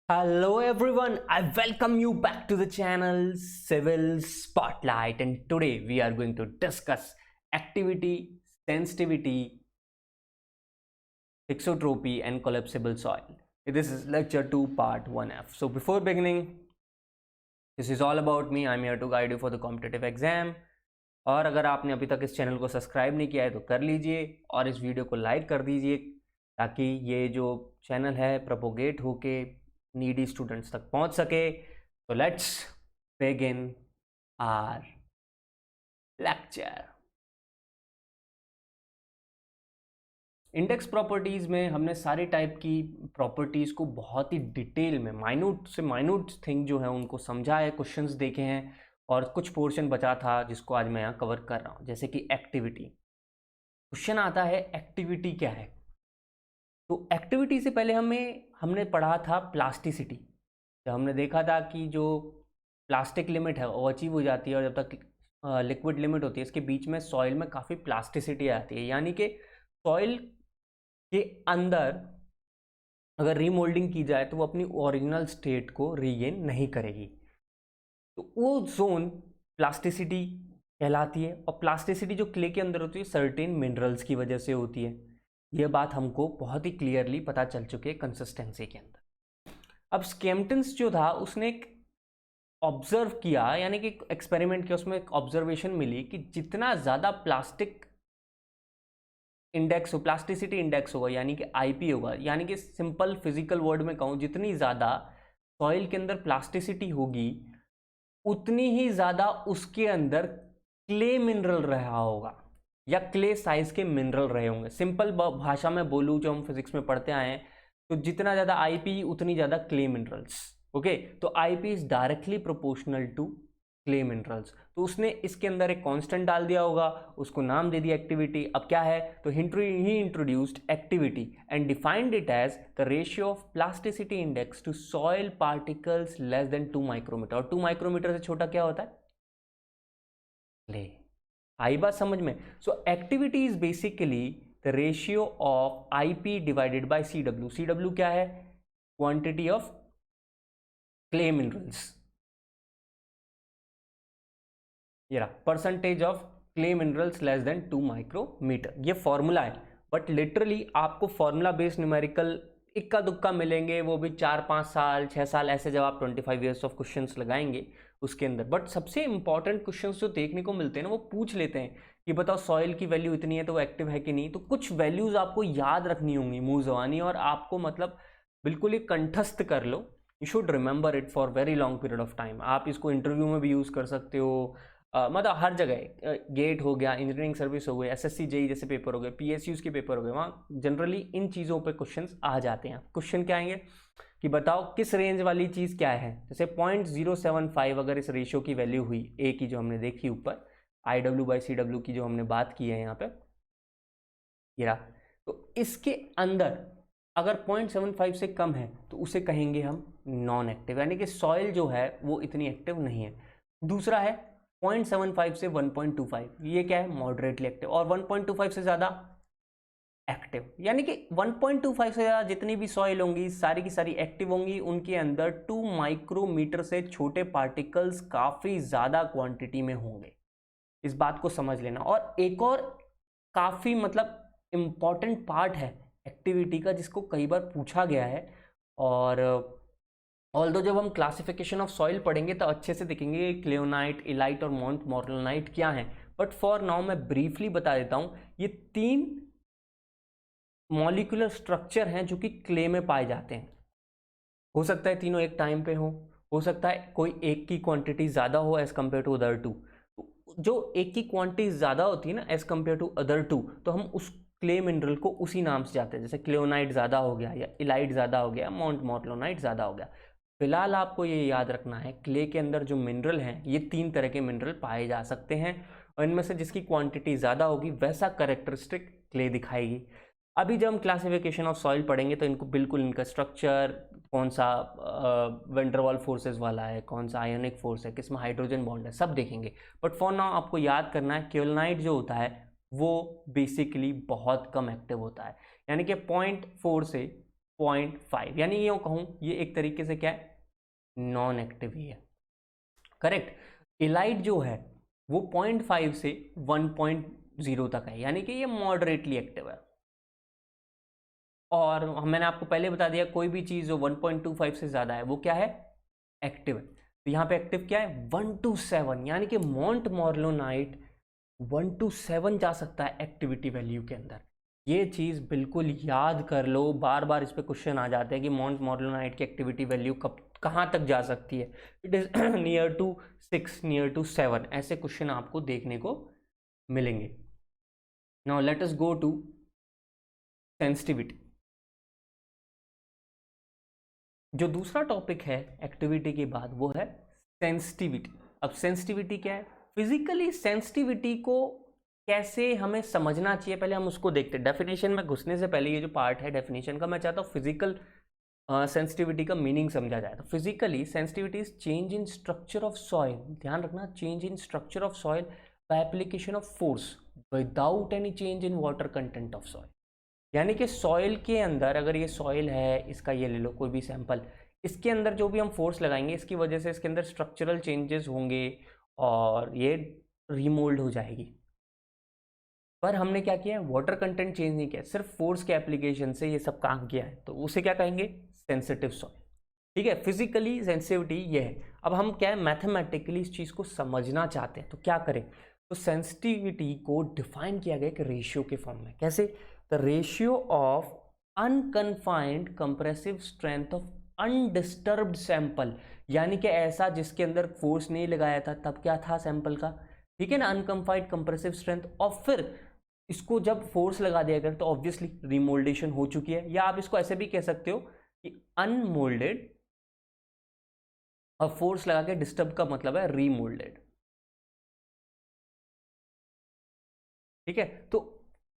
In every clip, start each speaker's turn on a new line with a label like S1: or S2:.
S1: Hello everyone, I welcome you back to the channel Civil Spotlight, and today we are going to discuss activity, sensitivity, thixotropy and collapsible soil. This is lecture 2 part 1F. So before beginning, this is all about me. I'm here to guide you for the competitive exam. और अगर आपने अभी तक इस channel को subscribe नहीं किया है तो कर लीजिए और इस वीडियो को लाइक कर दीजिए ताकि ये जो चैनल है प्रोपोगेट होके नीडी स्टूडेंट्स तक पहुंच सके. तो let's begin our lecture. Index properties में हमने सारे टाइप की प्रॉपर्टीज़ को बहुत ही डिटेल में माइन्यूट से माइन्यूट थिंग जो है उनको समझा है, क्वेश्चंस देखे हैं और कुछ पोर्शन बचा था जिसको आज मैं यहाँ कवर कर रहा हूँ. जैसे कि एक्टिविटी. क्वेश्चन आता है एक्टिविटी क्या है. तो एक्टिविटी से पहले हमने पढ़ा था प्लास्टिसिटी. जब हमने देखा था कि जो प्लास्टिक लिमिट है वो अचीव हो जाती है और जब तक लिक्विड लिमिट होती है इसके बीच में सॉइल में काफ़ी प्लास्टिसिटी आती है, यानी कि सॉइल के अंदर अगर रीमोल्डिंग की जाए तो वो अपनी ओरिजिनल स्टेट को रीगेन नहीं करेगी. तो वो जोन प्लास्टिसिटी कहलाती है. और प्लास्टिसिटी जो क्ले के अंदर होती है सर्टेन मिनरल्स की वजह से होती है. ये बात हमको बहुत ही क्लियरली पता चल चुकी है कंसिस्टेंसी के अंदर. अब स्केम्पटन्स जो था उसने एक ऑब्जर्व किया, यानी कि एक्सपेरिमेंट किया, उसमें एक ऑब्जर्वेशन मिली कि जितना ज़्यादा प्लास्टिक इंडेक्स हो, प्लास्टिसिटी इंडेक्स होगा यानी कि आईपी होगा, यानी कि सिंपल फिजिकल वर्ड में कहूँ जितनी ज़्यादा सॉइल के अंदर प्लास्टिसिटी होगी उतनी ही ज़्यादा उसके अंदर क्ले मिनरल रहा होगा या क्ले साइज के मिनरल रहे होंगे. सिंपल भाषा में बोलूँ जो हम फिजिक्स में पढ़ते आए हैं, तो जितना ज़्यादा आईपी उतनी ज़्यादा क्ले मिनरल्स. ओके, तो IP is directly proportional to clay minerals. तो उसने इसके अंदर एक कांस्टेंट डाल दिया होगा, उसको नाम दे दिया एक्टिविटी. अब क्या है, तो he introduced activity and defined it as the ratio of plasticity index to soil particles less than 2 micrometer. और 2 माइक्रोमीटर से छोटा क्या होता है, क्ले. आई बात समझ में. So activity is basically the ratio of IP divided by CW. CW क्या है, क्वांटिटी ऑफ क्ले मिनरल्स. ये रहा percentage of clay minerals less than 2 micrometre. ये फॉर्मूला है, बट लिटरली आपको फॉर्मूला बेस्ड न्यूमेरिकल इक्का दुक्का मिलेंगे, वो भी 4-5 साल 6 साल ऐसे जब आप 25 ईयर्स ऑफ क्वेश्चंस लगाएंगे उसके अंदर. बट सबसे इंपॉर्टेंट क्वेश्चंस जो देखने को मिलते हैं ना वो पूछ लेते हैं कि बताओ सॉइल की वैल्यू इतनी है तो वो एक्टिव है कि नहीं. तो कुछ वैल्यूज आपको याद रखनी होंगी मुंह जबानी, और आपको मतलब बिल्कुल ही कंठस्थ कर लो. You should remember it for very long period of time. आप इसको इंटरव्यू में भी यूज़ कर सकते हो, मतलब हर जगह. गेट हो गया, इंजीनियरिंग सर्विस हो गई, एसएससी जेई जैसे पेपर हो गए, पीएसयूज के पेपर हो गए, वहाँ जनरली इन चीज़ों पे क्वेश्चंस आ जाते हैं. क्वेश्चन क्या आएंगे कि बताओ किस रेंज वाली चीज़ क्या है. जैसे 0.075 अगर इस रेशियो की वैल्यू हुई ए की जो हमने देखी ऊपर, IW/CW की जो हमने बात की है यहाँ पे, ये रहा. तो इसके अंदर अगर 0.75 से कम है तो उसे कहेंगे हम नॉन एक्टिव, यानी कि सॉइल जो है वो इतनी एक्टिव नहीं है. दूसरा है 0.75 से 1.25, ये क्या है, मॉडरेटली एक्टिव. और 1.25 से ज़्यादा एक्टिव, यानी कि 1.25 से ज़्यादा जितनी भी सॉइल होंगी सारी की सारी एक्टिव होंगी. उनके अंदर 2 माइक्रोमीटर से छोटे पार्टिकल्स काफ़ी ज़्यादा क्वांटिटी में होंगे. इस बात को समझ लेना. और एक और काफ़ी मतलब इम्पॉर्टेंट पार्ट है एक्टिविटी का जिसको कई बार पूछा गया है, और ऑल्दो जब हम क्लासिफिकेशन ऑफ सॉइल पढ़ेंगे तो अच्छे से देखेंगे क्लेयोनाइट, इलाइट और मॉन्ट मॉर्लनाइट क्या है. बट फॉर नाउ मैं ब्रीफली बता देता हूँ. ये 3 मॉलिक्यूलर स्ट्रक्चर हैं जो कि क्ले में पाए जाते हैं. हो सकता है तीनों एक टाइम पे हो सकता है कोई एक की क्वांटिटी ज़्यादा हो as compare to other two. जो एक की क्वांटिटी ज़्यादा होती है ना as compare to other two, तो हम उस क्ले मिनरल को उसी नाम से जाते हैं. जैसे क्लेयोनाइट ज़्यादा हो गया, या इलाइट ज़्यादा हो गया, मॉन्ट मॉर्लनाइट ज़्यादा हो गया. फिलहाल आपको ये याद रखना है क्ले के अंदर जो मिनरल हैं ये 3 तरह के मिनरल पाए जा सकते हैं, और इनमें से जिसकी क्वांटिटी ज़्यादा होगी वैसा करेक्टरिस्टिक क्ले दिखाएगी. अभी जब हम क्लासिफिकेशन ऑफ सॉइल पढ़ेंगे तो इनको बिल्कुल इनका स्ट्रक्चर, कौन सा वेंडरवाल फोर्सेस वाला है, कौन सा आयोनिक फोर्स है, किस में हाइड्रोजन बॉन्ड है, सब देखेंगे. बट फॉर नाउ आपको याद करना है केवलाइट जो होता है वो बेसिकली बहुत कम एक्टिव होता है, यानी कि 0.4 से 0.5, यानी यूँ कहूँ ये एक तरीके से क्या है, नॉन एक्टिव ही है। करेक्ट। इलाइट जो है वो 0.5 से 1.0 तक है, यानी कि ये मॉडरेटली एक्टिव है। और मैंने आपको पहले बता दिया कोई भी चीज़ जो 1.25 से ज़्यादा है वो क्या है, एक्टिव है। तो यहाँ पे एक्टिव क्या है, 1 to 7, यानी कि मॉन्ट मॉर्लोनाइट 1 to 7 जा सकता है एक्टिविटी वैल्यू के अंदर। ये चीज़ बिल्कुल याद कर लो, बार बार इस पे क्वेश्चन आ जाते हैं कि मॉन्ट मॉर्लोनाइट की एक्टिविटी वैल्यू कब कहाँ तक जा सकती है। It is near to 6, near to 7, ऐसे क्वेश्चन आपको देखने को मिलेंगे। Now let us go to sensitivity. जो दूसरा टॉपिक है एक्टिविटी के बाद वो है सेंसिटिविटी। अब सेंसिटिविटी क्या है, फिजिकली सेंसिटिविटी को कैसे हमें समझना चाहिए, पहले हम उसको देखते हैं। डेफिनेशन में घुसने से पहले ये जो पार्ट है डेफिनेशन का, मैं चाहता हूँ फिजिकल सेंसिटिविटी का मीनिंग समझा जाए। तो physically sensitivity is change in structure of soil, ध्यान रखना, change in structure of soil by application of force without any change in water content of soil. यानी कि सॉइल के अंदर, अगर ये सॉइल है, इसका ये ले लो कोई भी सैंपल, इसके अंदर जो भी हम फोर्स लगाएंगे इसकी वजह से इसके अंदर स्ट्रक्चरल चेंजेस होंगे और ये रीमोल्ड हो जाएगी। पर हमने क्या किया है, वाटर कंटेंट चेंज नहीं किया, सिर्फ फोर्स के एप्लीकेशन से ये सब काम किया है, तो उसे क्या कहेंगे, सेंसिटिव सॉइल। ठीक है, फिजिकली सेंसिटिविटी ये है। अब हम क्या है, मैथमेटिकली इस चीज़ को समझना चाहते हैं, तो क्या करें, तो सेंसिटिविटी को डिफाइन किया गया एक रेशियो के फॉर्म में। कैसे, the ratio of unconfined compressive strength of undisturbed sample, यानी कि ऐसा जिसके अंदर फोर्स नहीं लगाया था तब क्या था सैंपल का, ठीक है ना, अनकन्फाइंड कंप्रेसिव स्ट्रेंथ, और फिर इसको जब फोर्स लगा दिया गया तो ऑब्वियसली रिमोल्डेशन हो चुकी है। या आप इसको ऐसे भी कह सकते हो कि अनमोल्डेड, और फोर्स लगा के डिस्टर्ब का मतलब है रीमोल्डेड। ठीक है, तो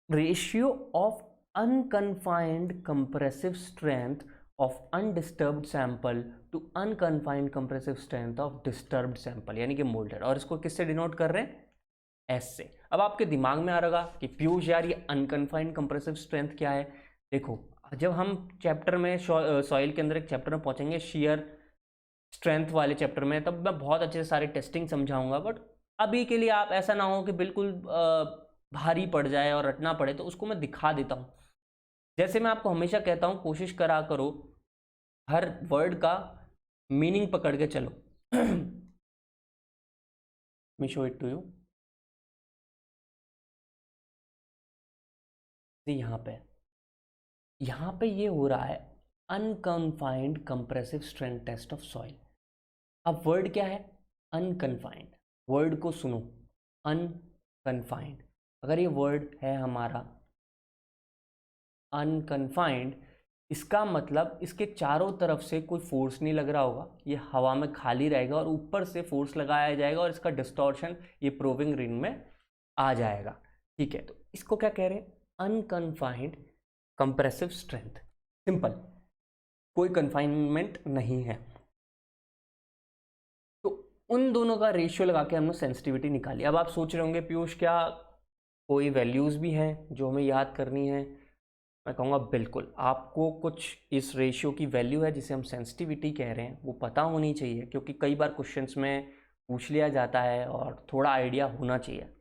S1: ratio of unconfined compressive strength of undisturbed sample to unconfined compressive strength of disturbed sample, यानी कि मोल्डेड। और इसको किससे डिनोट कर रहे हैं, एस से। अब आपके दिमाग में आ रहा कि पीयूष यार ये अनकन्फाइंड कंप्रेसिव स्ट्रेंथ क्या है। देखो, जब हम चैप्टर में सॉइल के अंदर एक चैप्टर में पहुंचेंगे शियर स्ट्रेंथ वाले चैप्टर में, तब मैं बहुत अच्छे से सारी टेस्टिंग समझाऊंगा। बट अभी के लिए आप ऐसा ना हो कि बिल्कुल भारी पड़ जाए और रटना पड़े, तो उसको मैं दिखा देता हूँ। जैसे मैं आपको हमेशा कहता हूँ, कोशिश करा करो हर वर्ड का मीनिंग पकड़ के चलो। मैं शो इट टू यू। यहाँ पे ये हो रहा है unconfined compressive strength test of soil. अब वर्ड क्या है, अनकन्फाइंड। वर्ड को सुनो, अनकन्फाइंड। अगर ये वर्ड है हमारा अनकन्फाइंड, इसका मतलब इसके चारों तरफ से कोई फोर्स नहीं लग रहा होगा, ये हवा में खाली रहेगा और ऊपर से फोर्स लगाया जाएगा और इसका डिस्टॉर्शन ये प्रोविंग रिंग में आ जाएगा। ठीक है, तो इसको क्या कह रहे हैं, अनकन्फाइंड कंप्रेसिव स्ट्रेंथ। सिंपल, कोई कन्फाइनमेंट नहीं है। तो उन दोनों का रेशियो लगा के हमने सेंसिटिविटी निकाली। अब आप सोच रहे होंगे पीयूष क्या कोई वैल्यूज़ भी हैं जो हमें याद करनी है। मैं कहूँगा बिल्कुल, आपको कुछ इस रेशियो की वैल्यू है जिसे हम सेंसिटिविटी कह रहे हैं वो पता होनी चाहिए, क्योंकि कई बार क्वेश्चंस में पूछ लिया जाता है और थोड़ा आइडिया होना चाहिए।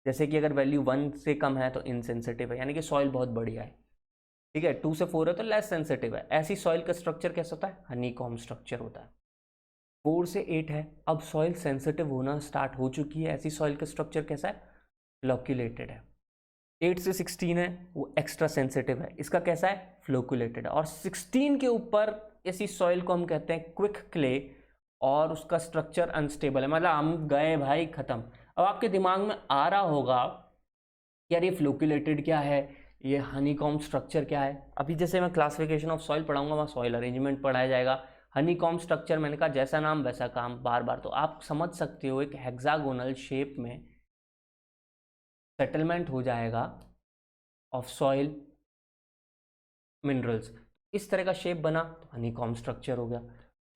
S1: जैसे कि अगर वैल्यू 1 से कम है तो इनसेंसिटिव है, यानी कि सॉइल बहुत बढ़िया है। ठीक है, 2 से 4 है तो लेस सेंसिटिव है। ऐसी सॉइल का स्ट्रक्चर कैसा होता है, हनीकॉम्ब स्ट्रक्चर होता है। 4 से 8 है, अब सॉइल सेंसिटिव होना स्टार्ट हो चुकी है। ऐसी सॉइल का स्ट्रक्चर कैसा है, फ्लोक्यूलेटेड है। 8 से 16 है, वो एक्स्ट्रा सेंसिटिव है, इसका कैसा है, फ्लोक्यूलेटेड है। और 16 के ऊपर ऐसी सॉइल को हम कहते हैं क्विक क्ले, और उसका स्ट्रक्चर अनस्टेबल है, मतलब हम गए भाई खत्म। अब आपके दिमाग में आ रहा होगा यार ये फ्लोक्यूलेटेड क्या है, ये हनीकॉम्ब स्ट्रक्चर क्या है। अभी जैसे मैं क्लासिफिकेशन ऑफ सॉइल पढ़ाऊंगा, वहाँ सॉइल अरेंजमेंट पढ़ाया जाएगा। हनीकॉम्ब स्ट्रक्चर मैंने कहा जैसा नाम वैसा काम, बार बार, तो आप समझ सकते हो एक हेक्सागोनल शेप में सेटलमेंट हो जाएगा ऑफ सॉइल मिनरल्स। इस तरह का शेप बना तो हनीकॉम्ब स्ट्रक्चर हो गया।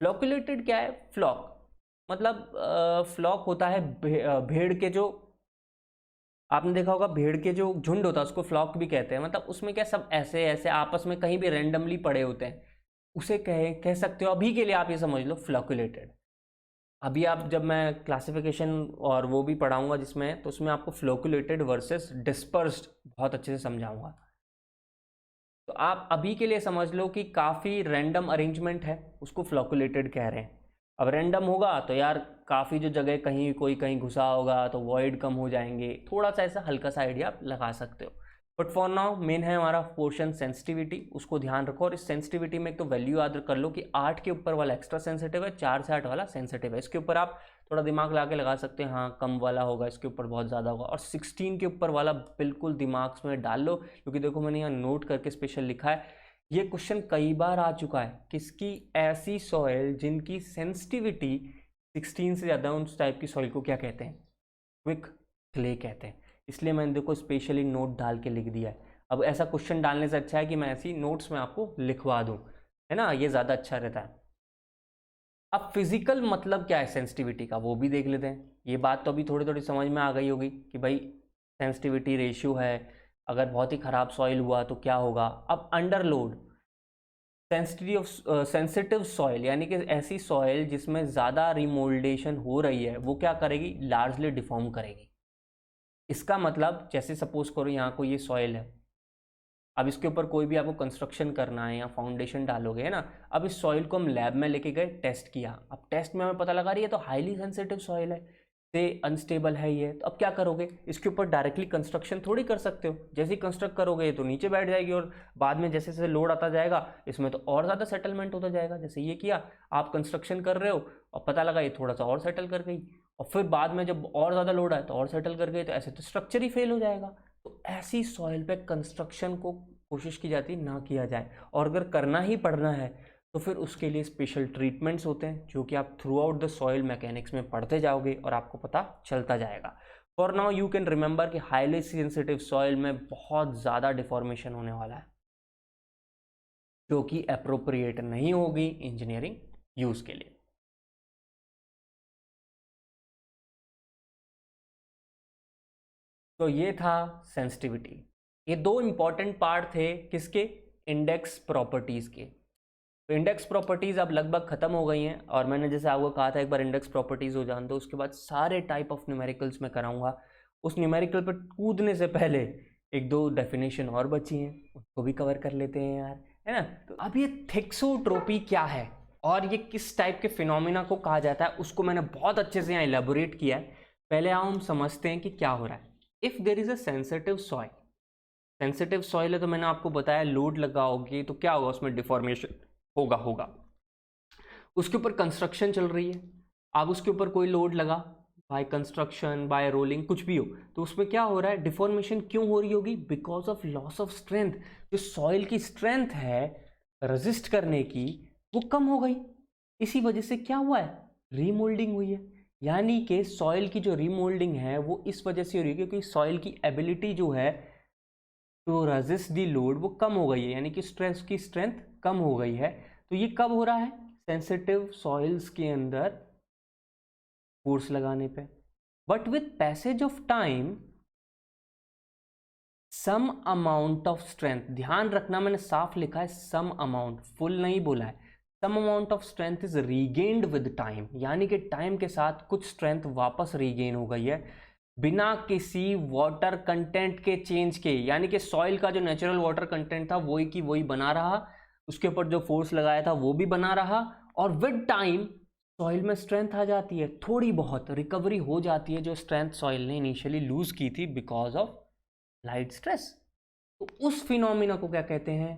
S1: फ्लोक्यूलेटेड क्या है, फ्लॉक, मतलब फ्लॉक होता है भेड़ के जो आपने देखा होगा भेड़ के जो झुंड होता है उसको फ्लॉक भी कहते हैं, मतलब उसमें क्या सब ऐसे ऐसे आपस में कहीं भी रैंडमली पड़े होते हैं, उसे कह सकते हो। अभी के लिए आप ये समझ लो फ्लॉकुलेटेड। अभी आप जब मैं क्लासिफिकेशन और वो भी पढ़ाऊंगा जिसमें, तो उसमें आपको फ्लोकुलेटेड वर्सेस डिस्पर्स्ड बहुत अच्छे से समझाऊंगा। तो आप अभी के लिए समझ लो कि काफ़ी रैंडम अरेंजमेंट है, उसको फ्लोकुलेटेड कह रहे हैं। अब रैंडम होगा तो यार काफ़ी जो जगह कहीं कोई कहीं घुसा होगा तो वॉइड कम हो जाएंगे, थोड़ा सा ऐसा हल्का सा आइडिया आप लगा सकते हो। बट फॉर नाउ मेन है हमारा पोर्शन सेंसिटिविटी, उसको ध्यान रखो। और इस सेंसिटिविटी में एक तो वैल्यू याद कर लो कि 8 के ऊपर वाला एक्स्ट्रा सेंसिटिव है, 4 से 8 वाला सेंसिटिव है। इसके ऊपर आप थोड़ा दिमाग लगा सकते हैं, हाँ कम वाला होगा, इसके ऊपर बहुत ज़्यादा होगा। और 16 के ऊपर वाला बिल्कुल दिमाग में डाल लो, क्योंकि देखो मैंने यहाँ नोट करके स्पेशल लिखा है, ये क्वेश्चन कई बार आ चुका है। किसकी? ऐसी सॉइल जिनकी सेंसिटिविटी 16 से ज़्यादा, उस टाइप की सॉइल को क्या कहते हैं? क्विक क्ले कहते हैं। इसलिए मैंने देखो स्पेशली नोट डाल के लिख दिया है। अब ऐसा क्वेश्चन डालने से अच्छा है कि मैं ऐसी नोट्स में आपको लिखवा दूं, है ना, ये ज़्यादा अच्छा रहता है। अब फिजिकल मतलब क्या है सेंसिटिविटी का, वो भी देख लेते हैं। ये बात तो अभी थोड़ी थोड़ी समझ में आ गई होगी कि भाई सेंसिटिविटी रेशियो है, अगर बहुत ही ख़राब सॉइल हुआ तो क्या होगा। अब अंडरलोड सेंसिटिव सॉइल, यानी कि ऐसी सॉइल जिसमें ज़्यादा रिमोल्डेशन हो रही है, वो क्या करेगी? लार्जली डिफॉर्म करेगी। इसका मतलब जैसे सपोज करो यहाँ को ये सॉइल है, अब इसके ऊपर कोई भी आपको कंस्ट्रक्शन करना है या फाउंडेशन डालोगे, है ना। अब इस सॉइल को हम लैब में लेके गए, टेस्ट किया। अब टेस्ट में हमें पता लगा रही है तो हाईली सेंसिटिव सॉइल है, से अनस्टेबल है ये। तो अब क्या करोगे? इसके ऊपर डायरेक्टली कंस्ट्रक्शन थोड़ी कर सकते हो। जैसे ही कंस्ट्रक्ट करोगे तो नीचे बैठ जाएगी, और बाद में जैसे जैसे लोड आता जाएगा इसमें तो और ज़्यादा सेटलमेंट होता जाएगा। जैसे ये किया, आप कंस्ट्रक्शन कर रहे हो और पता लगा ये थोड़ा सा और सेटल कर गई, और फिर बाद में जब और ज़्यादा लोड आए तो और सेटल कर गई, तो ऐसे तो स्ट्रक्चर ही फेल हो जाएगा। तो ऐसी सॉइल पे कंस्ट्रक्शन को कोशिश की जाती ना किया जाए, और अगर करना ही पड़ना है तो फिर उसके लिए स्पेशल ट्रीटमेंट्स होते हैं, जो कि आप through out the soil mechanics में पढ़ते जाओगे और आपको पता चलता जाएगा। For now you can remember कि हाईली सेंसिटिव सॉइल में बहुत ज़्यादा डिफॉर्मेशन होने वाला है, जो कि अप्रोप्रिएट नहीं होगी इंजीनियरिंग यूज़ के लिए। तो ये था सेंसिटिविटी। ये दो इंपॉर्टेंट पार्ट थे किसके? इंडेक्स प्रॉपर्टीज़ के। तो इंडेक्स प्रॉपर्टीज़ अब लगभग ख़त्म हो गई हैं, और मैंने जैसे आपको कहा था एक बार इंडेक्स प्रॉपर्टीज़ हो जान दो, उसके बाद सारे टाइप ऑफ न्यूमेरिकल्स में कराऊंगा। उस न्यूमेरिकल पर कूदने से पहले एक दो डेफिनेशन और बची हैं, उसको भी कवर कर लेते हैं यार, है ना। तो अब ये थिक्सोट्रोपी क्या है और ये किस टाइप के फिनोमिना को कहा जाता है, उसको मैंने बहुत अच्छे से यहाँ एलेबोरेट किया है। पहले आओ हम समझते हैं कि क्या हो रहा है। If there is a sensitive soil, sensitive soil है तो मैंने आपको बताया लोड लगाओगे तो क्या होगा, उसमें डिफॉर्मेशन होगा। उसके ऊपर कंस्ट्रक्शन चल रही है, अब उसके ऊपर कोई लोड लगा, बाय कंस्ट्रक्शन बाय रोलिंग कुछ भी हो, तो उसमें क्या हो रहा है? डिफॉर्मेशन क्यों हो रही होगी? Because of loss of strength. जो सॉइल की स्ट्रेंथ है रेजिस्ट करने की, वो कम हो गई। इसी वजह से क्या हुआ है? रीमोल्डिंग हुई है। यानी कि सॉइल की जो रीमोल्डिंग है वो इस वजह से हो रही है क्योंकि सॉइल की एबिलिटी जो है तो रेजिस्ट दी लोड वो कम हो गई है, यानी कि स्ट्रेस की स्ट्रेंथ कम हो गई है। तो ये कब हो रहा है? सेंसिटिव सॉइल्स के अंदर फोर्स लगाने पे। But with passage of time some amount of strength, ध्यान रखना मैंने साफ लिखा है सम अमाउंट, फुल नहीं बोला है। Some amount of strength is regained with time, यानी कि टाइम के साथ कुछ स्ट्रेंथ वापस रीगेन हो गई है बिना किसी वाटर कंटेंट के चेंज के। यानी कि सॉइल का जो नेचुरल वाटर कंटेंट था वही की वही बना रहा, उसके ऊपर जो फोर्स लगाया था वो भी बना रहा, और विद टाइम सॉइल में स्ट्रेंथ आ जाती है, थोड़ी बहुत रिकवरी हो जाती है जो स्ट्रेंथ सॉइल ने इनिशियली लूज की थी बिकॉज ऑफ लाइट स्ट्रेस। तो उस फिनोमिना को क्या कहते हैं?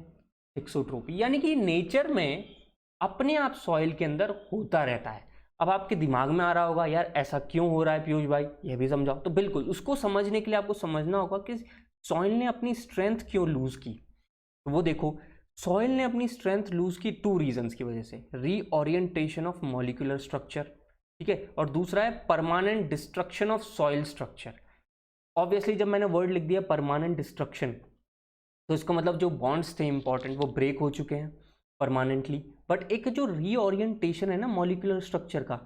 S1: थिक्सोट्रोपी। यानी कि नेचर में अपने आप सॉइल के अंदर होता रहता है। अब आपके दिमाग में आ रहा होगा यार ऐसा क्यों हो रहा है पीयूष भाई, ये भी समझाओ। तो बिल्कुल उसको समझने के लिए आपको समझना होगा कि सॉइल ने अपनी स्ट्रेंथ क्यों लूज की। तो वो देखो, सॉइल ने अपनी स्ट्रेंथ लूज की टू रीजंस की वजह से। रीओरिएंटेशन ऑफ मॉलिक्यूलर स्ट्रक्चर, ठीक है, और दूसरा है permanent destruction of soil structure. Obviously जब मैंने वर्ड लिख दिया परमानेंट डिस्ट्रक्शन, तो इसका मतलब जो बॉन्ड्स थे इंपॉर्टेंट वो ब्रेक हो चुके हैं परमानेंटली। बट एक जो रीओरिएंटेशन है ना मॉलिक्यूलर स्ट्रक्चर का,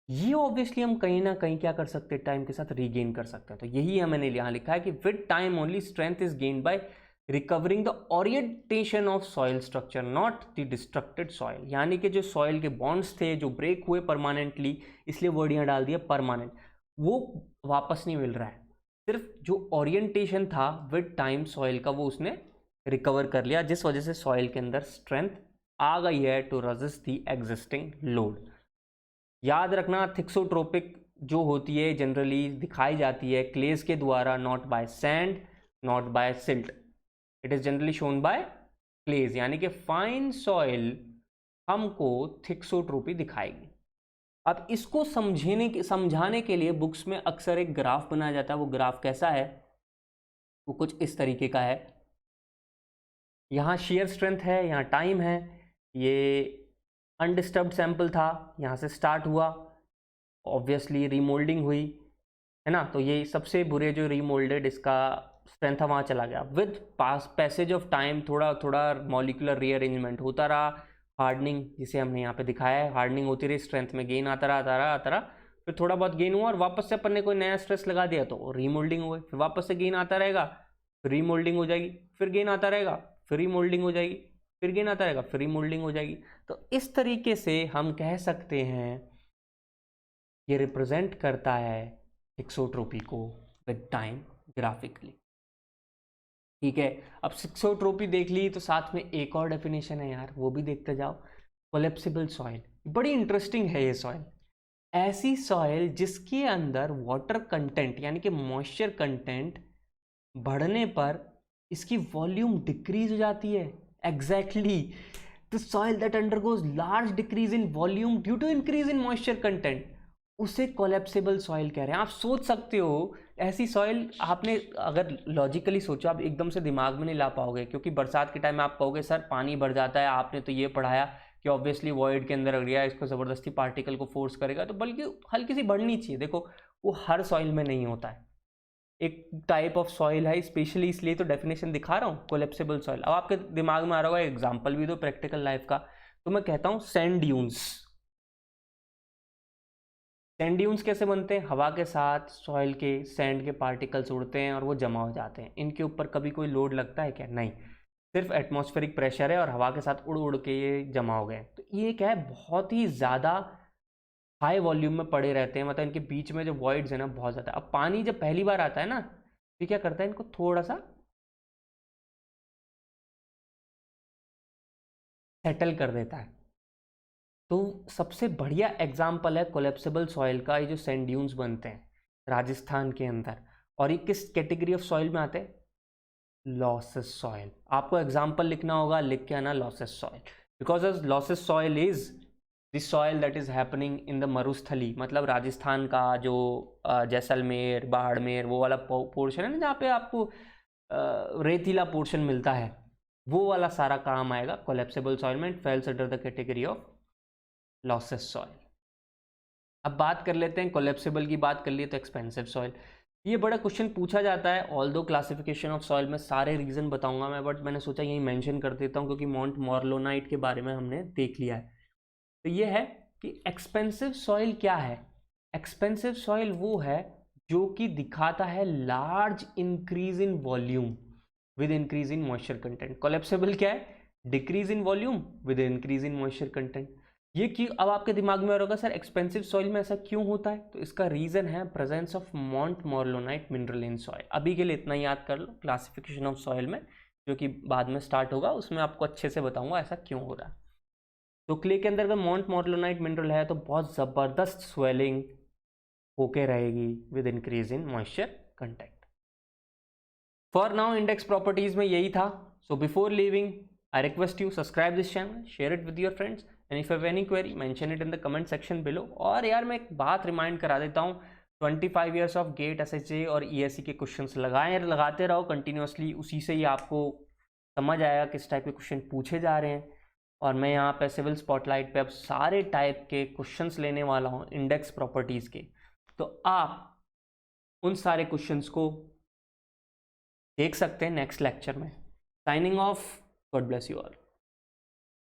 S1: ये ऑब्वियसली हम कहीं ना कहीं क्या कर सकते हैं, टाइम के साथ रीगेन कर सकते हैं। तो यही है मैंने यहाँ लिखा है कि with time only strength is gain by recovering the orientation of soil structure not the distracted soil. यानी कि जो सॉइल के बॉन्ड्स थे जो ब्रेक हुए परमानेंटली, इसलिए वर्ड यहाँ डाल दिया परमानेंट, वो वापस नहीं मिल रहा है। सिर्फ जो ओरिएंटेशन था विद टाइम सॉइल का वो उसने रिकवर कर लिया, जिस वजह से सॉइल के अंदर स्ट्रेंथ आ गई है to resist the existing load. याद रखना थिक्सोट्रोपिक जो होती है जनरली दिखाई जाती है क्लेस के द्वारा, not by sand not by silt, it is generally shown by clays. यानी कि फाइन सॉइल हमको थिक्सोट्रोपी दिखाएगी। अब इसको समझाने के लिए बुक्स में अक्सर एक ग्राफ बनाया जाता है। वो ग्राफ कैसा है, वो कुछ इस तरीके का है। यहाँ शेयर स्ट्रेंथ है, यहाँ टाइम है, ये अनडिस्टर्ब्ड सैंपल था, यहाँ से स्टार्ट हुआ, ऑब्वियसली रीमोल्डिंग हुई है ना, तो ये सबसे बुरे जो रीमोल्डेड इसका स्ट्रेंथ था वहाँ चला गया। विद पैसेज ऑफ टाइम थोड़ा थोड़ा मॉलिकुलर रीअरेंजमेंट होता रहा, हार्डनिंग जिसे हमने यहाँ पे दिखाया है, हार्डनिंग होती रही, स्ट्रेंथ में गेन आता रहा, फिर थोड़ा बहुत गेन हुआ और वापस से अपन ने कोई नया स्ट्रेस लगा दिया तो रीमोल्डिंग हुई, फिर वापस से गेन आता रहेगा, फिर रीमोल्डिंग हो जाएगी, फिर गेन आता रहेगा, फिर रीमोल्डिंग हो जाएगी, फिर गेन आता रहेगा, फिर रीमोल्डिंग हो जाएगी। तो इस तरीके से हम कह सकते हैं ये रिप्रेजेंट करता है थिक्सोट्रोपी को विद टाइम ग्राफिकली। ठीक है, अब सिक्सोट्रोपी देख ली तो साथ में एक और डेफिनेशन है यार, वो भी देखते जाओ। कोलेप्सिबल सॉइल, बड़ी इंटरेस्टिंग है ये सॉइल। ऐसी सॉइल जिसके अंदर वाटर कंटेंट यानी कि मॉइस्चर कंटेंट बढ़ने पर इसकी वॉल्यूम डिक्रीज हो जाती है। Exactly the soil that undergoes large decrease in volume due to increase in moisture content, उसे कोलेप्सिबल सॉइल कह रहे हैं। आप सोच सकते हो ऐसी सॉइल, आपने अगर लॉजिकली सोचो आप एकदम से दिमाग में नहीं ला पाओगे, क्योंकि बरसात के टाइम में आप कहोगे सर पानी भर जाता है, आपने तो ये पढ़ाया कि ऑब्वियसली वॉइड के अंदर अड़ गया, इसको ज़बरदस्ती पार्टिकल को फोर्स करेगा, तो बल्कि हल्की सी बढ़नी चाहिए। देखो वो हर सॉइल में नहीं होता है, एक टाइप ऑफ सॉइल है स्पेशली, इसलिए तो डेफिनेशन दिखा रहा हूँ कोलेप्सिबल सॉइल। अब आपके दिमाग में आ रहा होगा एग्जाम्पल भी दो प्रैक्टिकल लाइफ का, तो मैं कहता हूँ सैंड ड्यून्स। सैंड ड्यून्स कैसे बनते हैं, हवा के साथ सॉइल के सैंड के पार्टिकल्स उड़ते हैं और वो जमा हो जाते हैं। इनके ऊपर कभी कोई लोड लगता है क्या, नहीं, सिर्फ एटमॉस्फेरिक प्रेशर है और हवा के साथ उड़ उड़ के ये जमा हो गए। तो ये क्या है, बहुत ही ज़्यादा हाई वॉल्यूम में पड़े रहते हैं, मतलब इनके बीच में जो वॉइड्स है ना बहुत ज़्यादा। अब पानी जब पहली बार आता है ना, तो क्या करता है, इनको थोड़ा सा सेटल कर देता है। तो सबसे बढ़िया एग्जाम्पल है कोलेप्सिबल सॉइल का ये जो सैंड ड्यून्स बनते हैं राजस्थान के अंदर। और ये किस कैटेगरी ऑफ सॉइल में आते हैं, लॉसेस सॉइल। आपको एग्जाम्पल लिखना होगा, लिख के आना loess soil, because loess soil is the soil that is happening in the मरुस्थली, मतलब राजस्थान का जो जैसलमेर बाड़मेर वो वाला पोर्शन है ना, जहाँ पे आपको रेतीला पोर्शन मिलता है, वो वाला सारा काम आएगा कोलेप्सिबल सॉइल में, fails under the category of losses soil. अब बात कर लेते हैं, कोलेप्सिबल की बात कर लिए तो एक्सपेंसिव सॉइल। ये बड़ा क्वेश्चन पूछा जाता है, ऑल्दो क्लासिफिकेशन ऑफ सॉइल में सारे रीजन बताऊंगा मैं, बट मैंने सोचा यही मेंशन कर देता हूँ क्योंकि माउंट मॉर्लोनाइट के बारे में हमने देख लिया है। तो ये है कि एक्सपेंसिव सॉइल क्या है। एक्सपेंसिव सॉइल वो है जो कि दिखाता है large increase in volume with increase in moisture content. Collapsible क्या है, decrease in volume with increase in moisture content. ये क्यों, अब आपके दिमाग में आ रहा होगा सर एक्सपेंसिव सॉइल में ऐसा क्यों होता है, तो इसका रीजन है presence of montmorillonite mineral in soil. अभी के लिए इतना याद कर लो क्लासिफिकेशन ऑफ सॉइल में, जो कि बाद में स्टार्ट होगा उसमें आपको अच्छे से बताऊंगा ऐसा क्यों हो रहा है। तो क्ले के अंदर अगर माउंट मॉर्लोनाइट मिनरल है तो बहुत ज़बरदस्त स्वेलिंग होके रहेगी with increase in moisture content. For now index properties में यही था। So before leaving I request you subscribe this channel, share it with your friends, and if have any query mention it in the comment section below. और यार मैं एक बात remind करा देता हूँ, 25 ईयर्स ऑफ गेट एसएचए और ESC के क्वेश्चंस लगाते रहो कंटिन्यूसली, उसी से ही आपको समझ आएगा किस टाइप के क्वेश्चन पूछे जा रहे हैं। और मैं यहाँ पे सिविल स्पॉटलाइट पे अब सारे टाइप के क्वेश्चंस लेने वाला हूँ इंडेक्स प्रॉपर्टीज़ के, तो आप उन सारे क्वेश्चंस को देख सकते हैं नेक्स्ट लेक्चर में। Signing off, God bless you all.